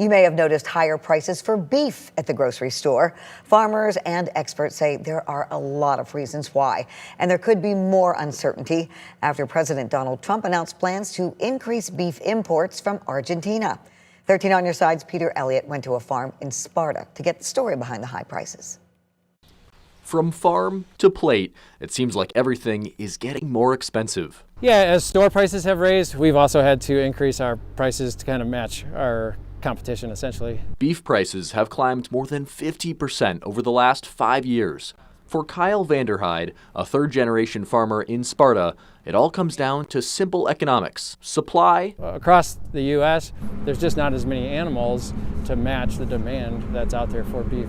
You may have noticed higher prices for beef at the grocery store. Farmers and experts say there are a lot of reasons why, and there could be more uncertainty after President Donald Trump announced plans to increase beef imports from Argentina. 13 on your side's Peter Elliott went to a farm in Sparta to get the story behind the high prices. From farm to plate, it seems like everything is getting more expensive. Yeah, as store prices have raised, we've also had to increase our prices to kind of match our competition, essentially. Beef prices have climbed more than 50% over the last 5 years. For Kyle Vanderhyde, a third-generation farmer in Sparta, it all comes down to simple economics. Supply. Across the U.S., there's just not as many animals to match the demand that's out there for beef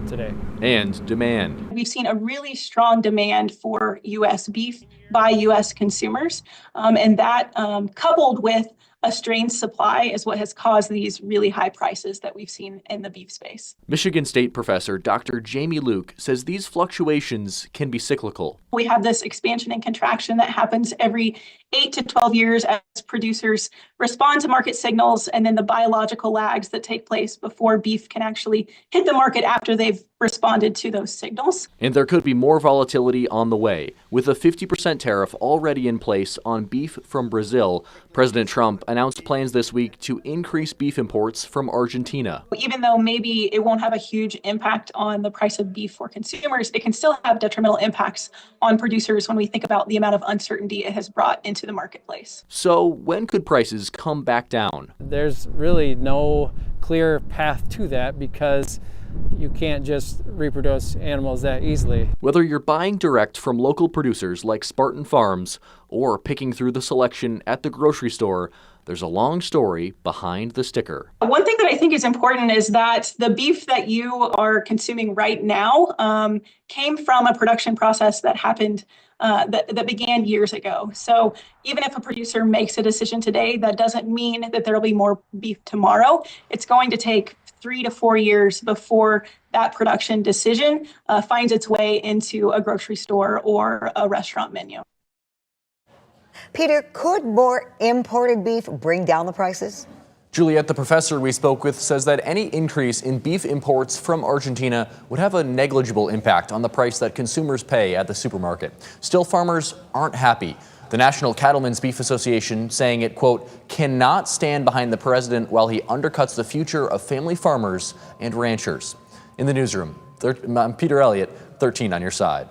today. And demand. We've seen a really strong demand for U.S. beef by U.S. consumers, and that coupled with a strained supply is what has caused these really high prices that we've seen in the beef space. Michigan State professor Dr. Jamie Luke says these fluctuations can be cyclical. We have this expansion and contraction that happens every 8 to 12 years as producers respond to market signals, and then the biological lags that take place before beef can actually hit the market after they've responded to those signals. And there could be more volatility on the way. With a 50% tariff already in place on beef from Brazil, President Trump announced plans this week to increase beef imports from Argentina. Even though maybe it won't have a huge impact on the price of beef for consumers, it can still have detrimental impacts on producers when we think about the amount of uncertainty it has brought into the marketplace. So when could prices come back down? There's really no clear path to that because you can't just reproduce animals that easily. Whether you're buying direct from local producers like Spartan Farms or picking through the selection at the grocery store, there's a long story behind the sticker. One thing that I think is important is that the beef that you are consuming right now came from a production process that happened that began years ago. So even if a producer makes a decision today, that doesn't mean that there will be more beef tomorrow. It's going to take 3 to 4 years before that production decision finds its way into a grocery store or a restaurant menu. Peter, could more imported beef bring down the prices? Juliet, the professor we spoke with, says that any increase in beef imports from Argentina would have a negligible impact on the price that consumers pay at the supermarket. Still, farmers aren't happy. The National Cattlemen's Beef Association saying it, quote, cannot stand behind the president while he undercuts the future of family farmers and ranchers. In the newsroom, I'm Peter Elliott, 13 on your side.